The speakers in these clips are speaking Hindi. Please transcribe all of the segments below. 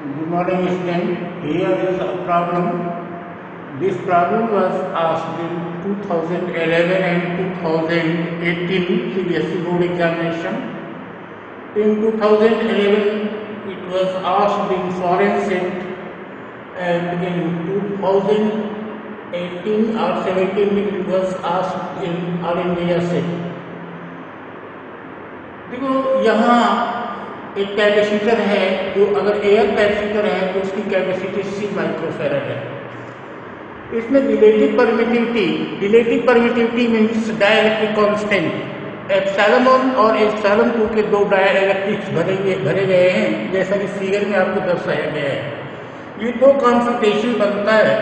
Good morning, student. Here is a problem. This problem was asked in 2011 and 2018 CBSE board examination. In 2011, it was asked in foreign set, and in 2018 or 17 it was asked in All India set. देखो यहाँ एक कैपेसिटर है जो अगर एयर कैपेसिटर है तो उसकी कैपेसिटी C माइक्रोफेरेड है। इसमें relative permittivity means dielectric constant epsilon 1 और एप्सिलॉन 2 के दो डाइलेक्ट्रिक्स भरे गए हैं, जैसा कि फिगर में आपको दर्शाया गया है। ये दो कॉन्फिगरेशन बनता है।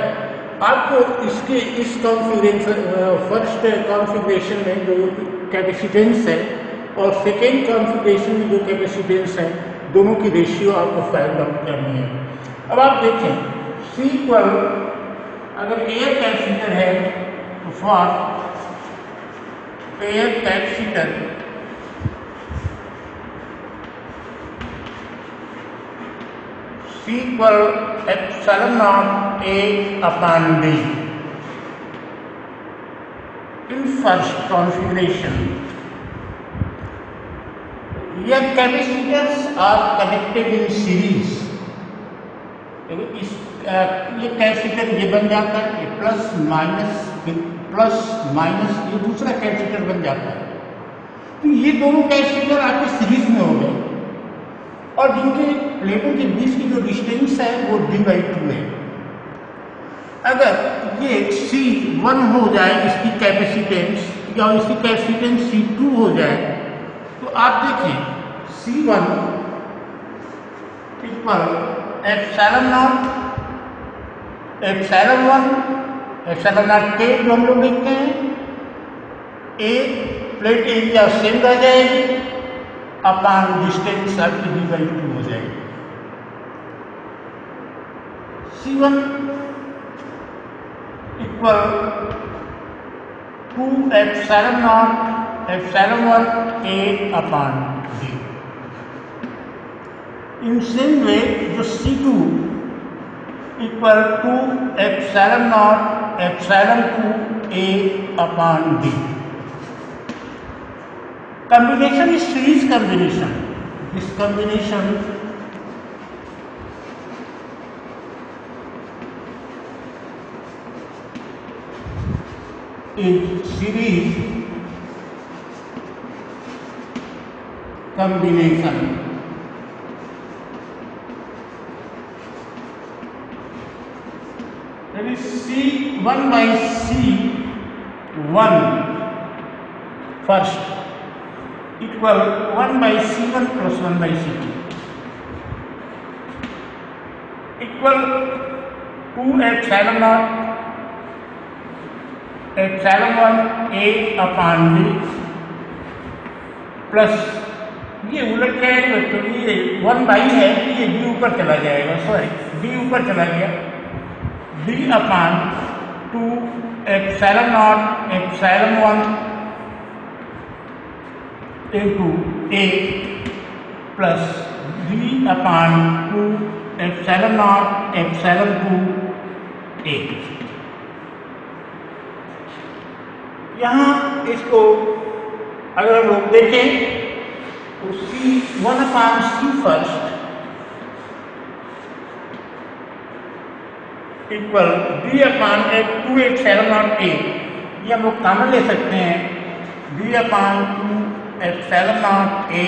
आपको इसके इस कॉन्फिगरेशन फर्स्ट कॉन्फिगरेशन में जो कैपेसिटेंस है और सेकेंड कॉन्फिगरेशन में जो कैपेसिटेंस है, दोनों की रेशियो आपको फाइंड आउट करनी है। अब आप देखें C इक्वल अगर एयर कैपेसिटर है तो for air capacitor C equal epsilon not A upon D in first configuration. यह capacitors are connected in series. ये कैपेसिटर ये बन जाता है, ये प्लस माइनस ये दूसरा कैपेसिटर बन जाता है। तो ये दोनों कैपेसिटर आपके सीरीज में हो गए और जिनके प्लेटों के बीच की जो डिस्टेंस है वो d/2 है। अगर ये C1 हो जाए इसकी कैपेसिटेंस या इसकी कैपेसिटेंस C2 हो जाए तो आप देखें C1 equal epsilon not epsilon 1 epsilon not के जो हम लोग देखते हैं ए प्लेट एरिया सेम रह जाएगी अपॉन डिस्टेंस आपकी d/2 हो जाएगी। C1 equal 2 epsilon not epsilon 1 A upon D। In same way जो C2 equal 2 epsilon not epsilon 2 A upon D। Combination is series combination. This combination is series combination that is C1 by C1 first equal 1 by C1 plus 1 by C2 equal 2 epsilon not epsilon 1 A upon D plus ये उलट जाएगा तो ये 1 बाई है, ये D ऊपर चला जाएगा, सॉरी D ऊपर चला गया, D upon 2 epsilon not epsilon 1 into A plus D upon 2 epsilon not epsilon 2 A। यहाँ इसको अगर हम लोग देखें तो C1 upon C first equal D upon 2 epsilon not A। ये हम लोग कॉमन ले सकते हैं, D upon 2 epsilon not A।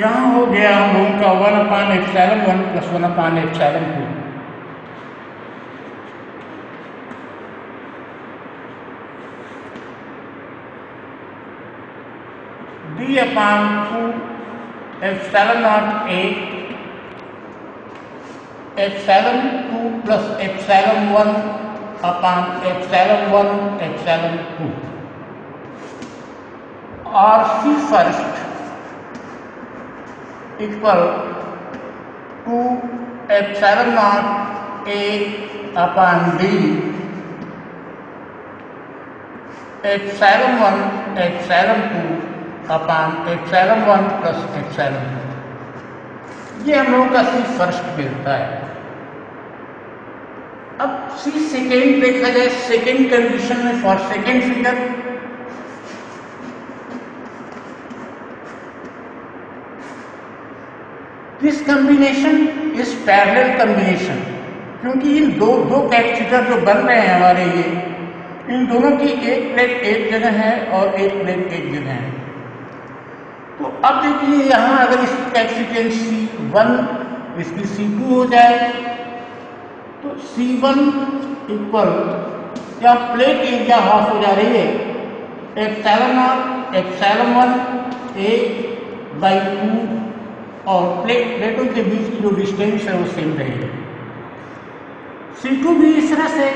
यहाँ हो गया हम लोगों का 1 upon epsilon 1 plus 1 upon epsilon 2। D upon 2 epsilon not A epsilon 2 plus epsilon 1 upon epsilon 1 epsilon 2 और C first equal 2 epsilon not A upon D epsilon 1 epsilon 2 upon epsilon 1 plus epsilon 2। ये हम लोगों का सी फर्स्ट मिलता है। अब सी सेकेंड देखा जाए, सेकेंड कंडीशन में for second figure this combination is parallel combination, क्योंकि इन दो कैपेसिटर जो बन रहे हैं हमारे ये, इन दोनों की एक प्लेट एक जगह है और एक प्लेट एक जगह है। तो अब देखिए यहाँ अगर इसकी कैपेसिटेंस C1 इसकी C2 हो जाए तो C1 इक्वल, या प्लेट एरिया हाफ हो जा रही है एप्सिलॉन 1 A बाई 2, और प्लेटों के बीच की जो डिस्टेंस है वो सेम रहेगी। C2 भी इस तरह से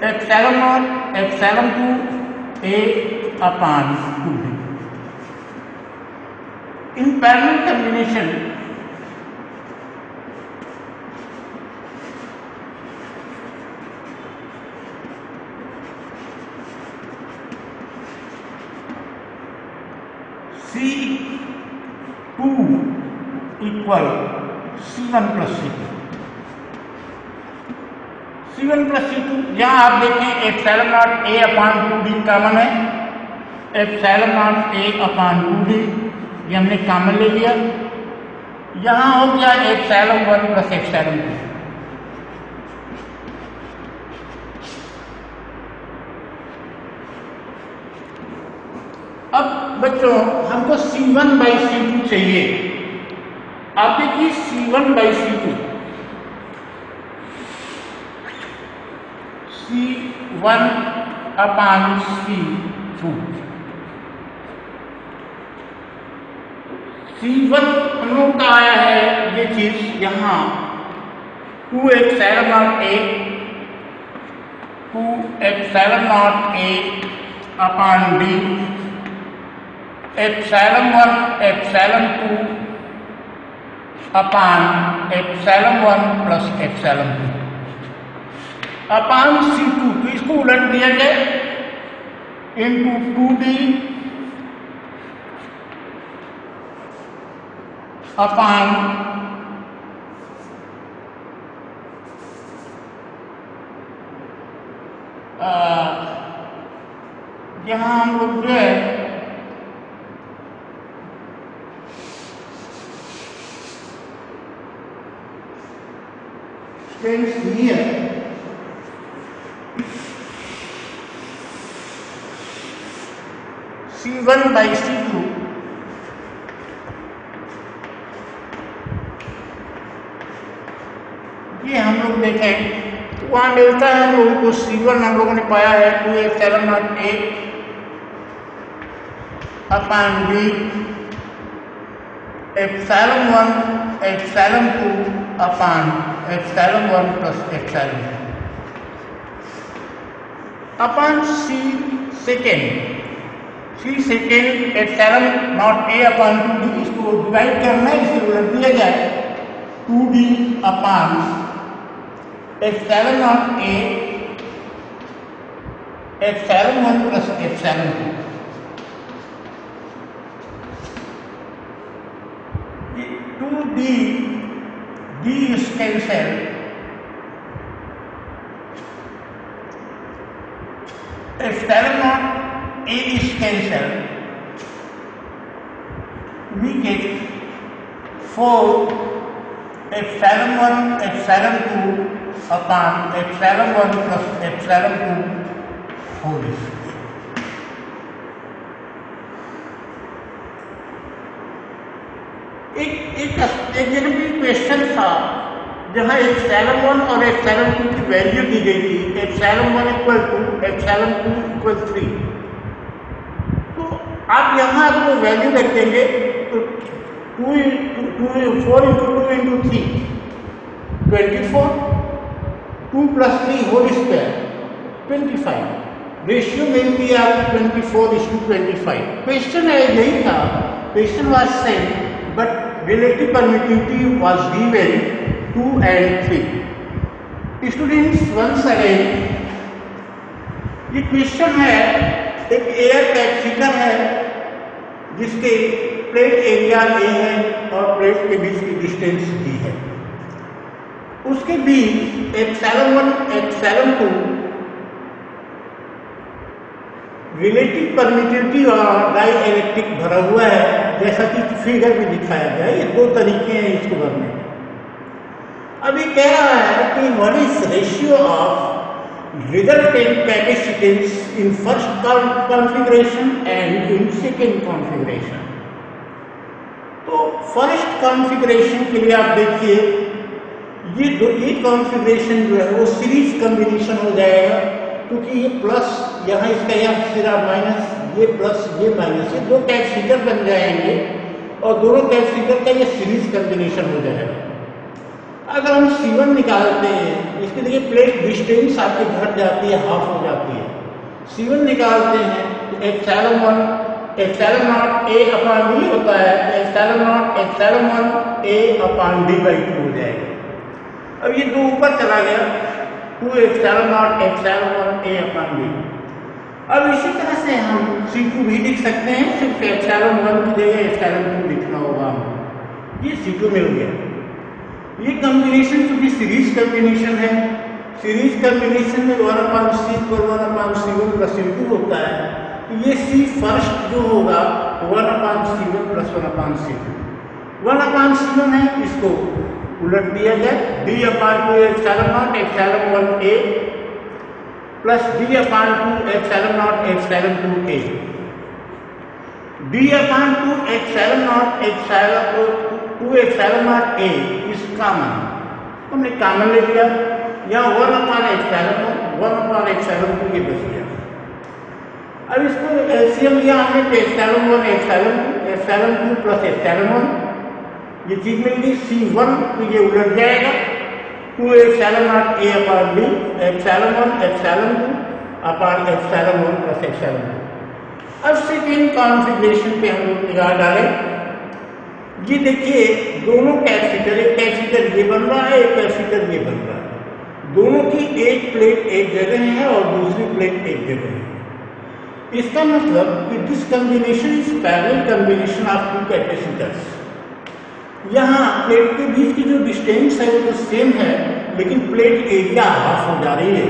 epsilon 2 A upon 2B। In parallel combination C2 equal C1 plus C2। C1 plus C2, यहाँ आप देखें epsilon not A upon 2D common है, epsilon not A upon 2D ये हमने कॉमन ले लिया। यहाँ हो गया एप्सिलॉन 1 प्लस एप्सिलॉन 2। अब बच्चों हमको C1 बाई C2 चाहिए। आप देखिए C1 by C2, C1 upon C2। C1 हम लोग का आया है ये चीज यहाँ 2 epsilon not A, 2 epsilon not A upon D, epsilon 1 epsilon 2 upon epsilon 1 plus epsilon 2 upon C2। तो इसको उलट दिया जाए इंटू 2D अपान यहाँ हम लोग जो है here C1 by C2 ये हम लोग देखें तो वहाँ मिलता है हम लोगों को C1 हम लोगों ने पाया है 2 epsilon not A upon B, epsilon 1 epsilon 2 upon epsilon 1 plus epsilon 2 upon C second epsilon not A upon 2D। इसको डिवाइड करना है, इसे उलट दिया जाए 2D upon epsilon not A epsilon 1 plus epsilon 2। D is cancel, epsilon not A is cancel, we get 4 epsilon 1 epsilon 2 upon epsilon 1 plus epsilon 2 whole square. एक जगह भी क्वेश्चन था जहाँ एप्सिलॉन 1 और एप्सिलॉन 2 की वैल्यू दी गई थी, एप्सिलॉन 1 इक्वल 2 एप्सिलॉन 2 इक्वल 3। तो आप यहाँ अगर वो वैल्यू रखेंगे तो 4 into 2 into 3 24, 2 plus 3 whole square 25। Ratio मिल गई आपकी 24:25। क्वेश्चन है यही था, question was same but relative permittivity was given 2 and 3। Students once again ये क्वेश्चन है, एक एयर कैपेसिटर है जिसके प्लेट एरिया ए है और प्लेट के बीच की डिस्टेंस डी है। उसके बीच एप्सिलॉन 1 एप्सिलॉन 2 रिलेटिव परमिटिविटी और डाई इलेक्ट्रिक भरा हुआ है, जैसा कि फिगर में दिखाया गया है। ये दो तरीके हैं इसको भरने के। अभी कह रहा है कि what is ratio of resultant capacitance in first configuration and in second configuration. तो फर्स्ट कॉन्फ़िगरेशन के लिए आप देखिए, ये कॉन्फ़िगरेशन जो है वो सीरीज कॉम्बिनेशन हो जाएगा, क्योंकि ये प्लस यहाँ इसका यह सिरा माइनस, ये प्लस ये माइनस, ये दो कैपेसिटर बन जाएंगे और दोनों कैपेसिटर का ये सीरीज कॉम्बिनेशन हो जाएगा। अगर हम C1 निकालते हैं, इसके देखिए प्लेट डिस्टेंस आपकी घट जाती है, हाफ हो जाती है। C1 निकालते हैं तो epsilon 1 epsilon not A upon D होता है, epsilon not epsilon 1 A upon D/2 हो जाएगा। अब ये दो ऊपर चला गया, 2 epsilon not epsilon 1 A upon D। अब इसी तरह से हम C2 भी लिख सकते हैं, सिर्फ एप्सिलॉन 1 की जगह एप्सिलॉन 2 लिखना होगा हमको। ये C2 मिल गया। ये कॉम्बिनेशन चूंकि सीरीज कॉम्बिनेशन है, सीरीज कॉम्बिनेशन में 1/C पर 1/C1 प्लस C2 होता है, तो ये C फर्स्ट जो होगा 1/C1 प्लस 1/C2। 1/C1 है, इसको उलट दिया जाए, D/2 epsilon not epsilon 1A plus D/2 epsilon not epsilon 2A। D/2 epsilon not epsilon 2 epsilon not A is common, हमने कॉमन ले लिया, या 1/एप्सिलॉन 2 ये बच गया। अब इसको एलसीएम लिया हमने तो epsilon 1 epsilon 2 epsilon 2 plus epsilon 1, ये चीज मिल गई। C1 तो ये उलट जाएगा, 2 epsilon not A upon D epsilon 1 epsilon 2 upon epsilon 1 plus epsilon 2। अब सेकेंड कॉन्फ़िगरेशन पे हम लोग निगाह डालें। ये देखिए दोनों कैपेसिटर, एक कैपेसिटर ये बन रहा है, एक कैपेसिटर ये बन रहा है। दोनों की एक प्लेट एक जगह है और दूसरी प्लेट एक जगह है। इसका मतलब कि this combination is parallel combination of two capacitors. यहाँ प्लेट के बीच की जो डिस्टेंस है वो तो सेम है, लेकिन प्लेट एरिया हाफ हो जा रही है।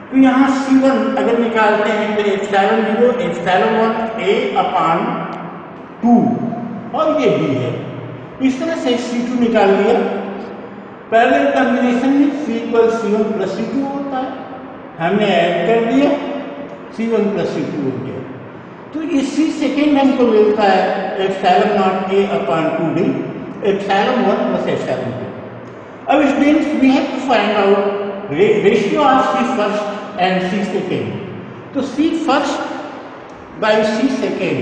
तो यहाँ C1 अगर निकालते हैं तो एप्सिलॉन 0 एप्सिलॉन 1 A अपॉन 2 और ये B है। इस तरह से C2 निकाल लिया। पैरेलल कॉम्बिनेशन में C = C1 प्लस C2 होता है, हमने ऐड कर दिया, C1 प्लस C2 हो गया। तो इसी सेकेंड हमको मिलता है epsilon not A upon 2D epsilon 1 plus epsilon 2। अब इस means we have to find out ratio of C first and C second. तो C first by C second,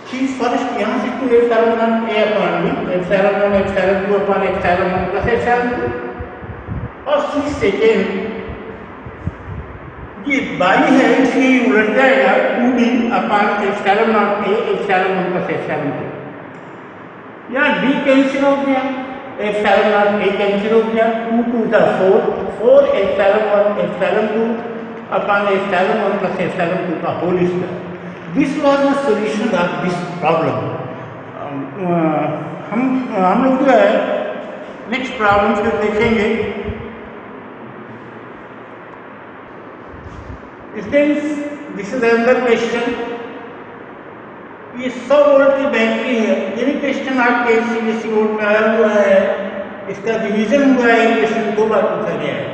C first यहाँ से 2 epsilon 1 A upon D epsilon 1 epsilon 2 upon epsilon 1 plus epsilon 2, और C सेकेंड ये बाई है इसलिए उलट जाएगा, 2D upon epsilon not A epsilon 1 plus epsilon 2। यहाँ D कैंसिल हो गया, एप्सिलॉन नॉट A कैंसिल हो गया, 2 2 दा 4 epsilon 1 epsilon 2 upon epsilon 1 plus epsilon 2 का whole square. This was the solution of this problem. हम लोग जो है नेक्स्ट प्रॉब्लम फिर देखेंगे। This is another question. ये 100 वोल्ट की बैटरी है। ये भी क्वेश्चन आपके CBSE बोर्ड में आया हुआ है, इसका रिवीजन हुआ है, क्वेश्चन 2 बार पूछा गया है।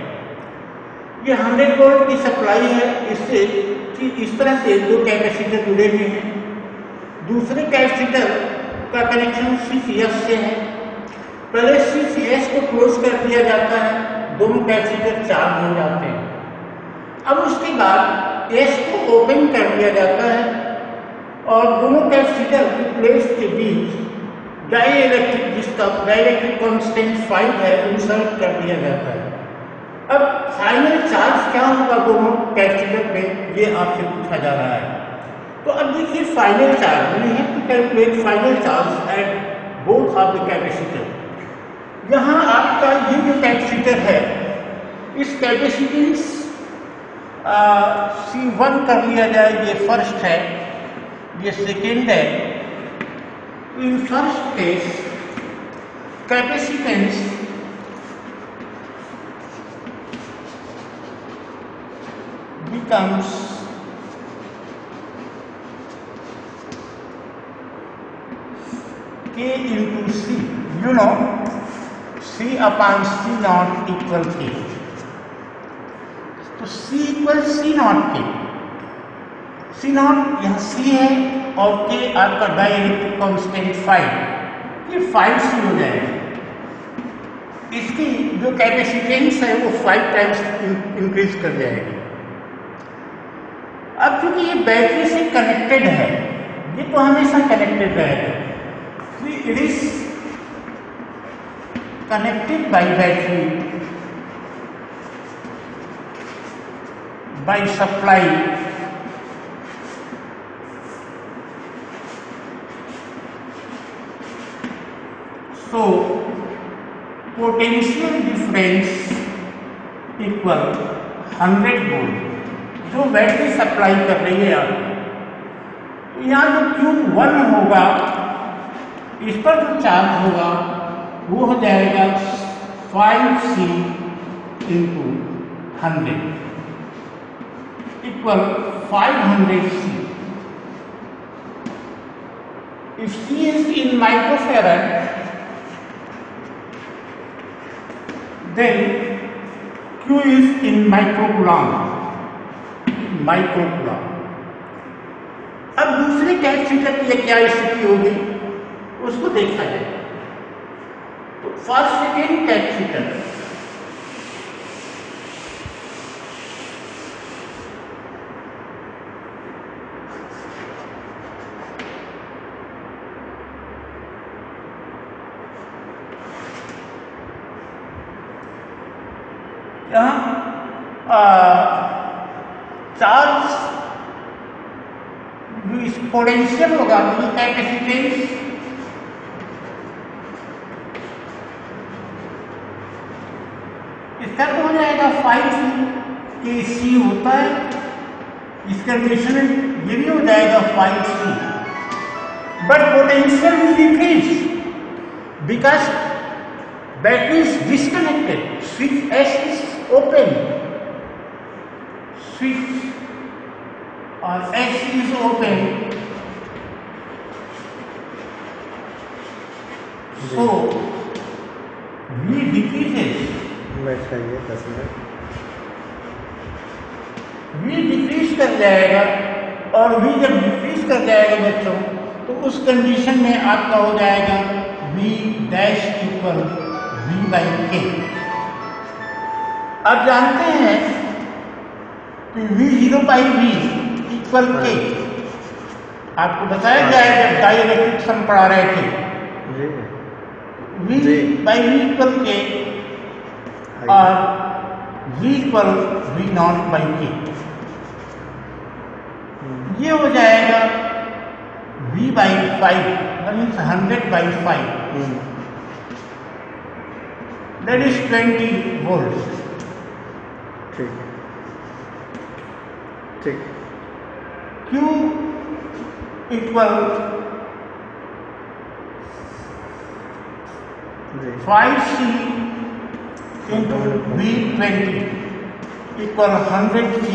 ये 100 वोल्ट की सप्लाई है, इससे इस तरह से दो कैपेसिटर जुड़े हुए हैं। दूसरे कैपेसिटर का कनेक्शन CCS से है। पहले CCS को क्लोज कर दिया जाता है, दोनों कैपेसिटर चार्ज हो जाते हैं। अब उसके बाद S को ओपन कर दिया जाता है और दोनों कैपेसिटर की प्लेट्स के बीच डाइइलेक्ट्रिक, जिसका डाइइलेक्ट्रिक कांस्टेंट 5 है, इंसर्ट कर दिया जाता है। अब फाइनल चार्ज क्या होगा दोनों कैपेसिटर में, ये आपसे पूछा जा रहा है। तो अब देखिए final charge, we have to calculate final charge at both of the capacitor. यहाँ आपका ये जो कैपेसिटर है, इस कैपेसिटेंस C1 कर लिया जाए, ये फर्स्ट है, ये सेकेंड है, In first case, capacitance becomes K into C. You know, C upon C naught equal K. तो C equal C not K. C not यहाँ C है और K आपका डाइलेक्ट्रिक कांस्टेंट 5. ये 5 C हो जाएगा. इसकी जो कैपेसिटेंस है वो 5 टाइम्स इंक्रीज कर जाएगी. अब क्योंकि ये बैटरी से कनेक्टेड है, ये तो हमेशा कनेक्टेड रहेगा. It is connected by battery by supply so potential difference equal 100 volt जो बैटरी सप्लाई कर रही है आपको. तो यहाँ जो Q1 होगा, इस पर जो चार्ज होगा वो हो जाएगा 5C into 100 equal 500C. If C is in microfarad, then Q is in microcoulomb. अब दूसरे कैपेसिटर की क्या स्थिति होगी उसको देखा जाए. तो फर्स्ट सेकेंड कैपेसिटर चार्ज जो एक्सपोनेंशियल होगा तो कैपेसिटेंस इसका तो हो जाएगा 5C. AC होता है, इस कंडीशन में ये भी हो जाएगा 5C. But potential will decrease because battery is disconnected. Switch S is open, switch और S is open, so V decreases. V decrease कर जाएगा और V जब डिक्रीज कर जाएगा बच्चों तो उस कंडीशन में आपका हो जाएगा V dash equal V by K. आप जानते हैं कि V0 by V equal K. आपको बताया गया है जब डाइलेक्ट्रिक्स हम पढ़ा रहे थे. V by V equal K और V equal V not by K. ये हो जाएगा V by 5, means 100 by 5, that is 20 volt. ठीक. Q equal 5C into V20 equal 100C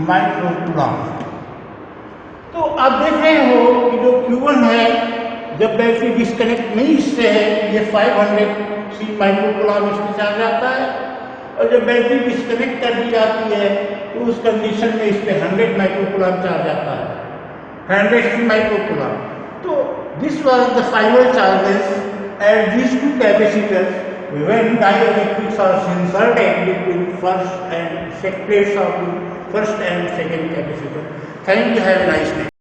माइक्रोकूलम्ब. तो आप देख रहे हो कि जो Q1 है जब बैटरी डिस्कनेक्ट नहीं इससे है ये 500C माइक्रोकूलम्ब इसमें चार्ज आता है, और जब बैटरी डिस्कनेक्ट कर दी जाती है तो उस कंडीशन में इस पे 100 माइक्रोकूलम्ब चार्ज आता है, 100C माइक्रोकूलम्ब. तो this was the final charges at these two capacitors when dielectrics are inserted between first and second of the first and second capacitor. Thank you. Have a nice day.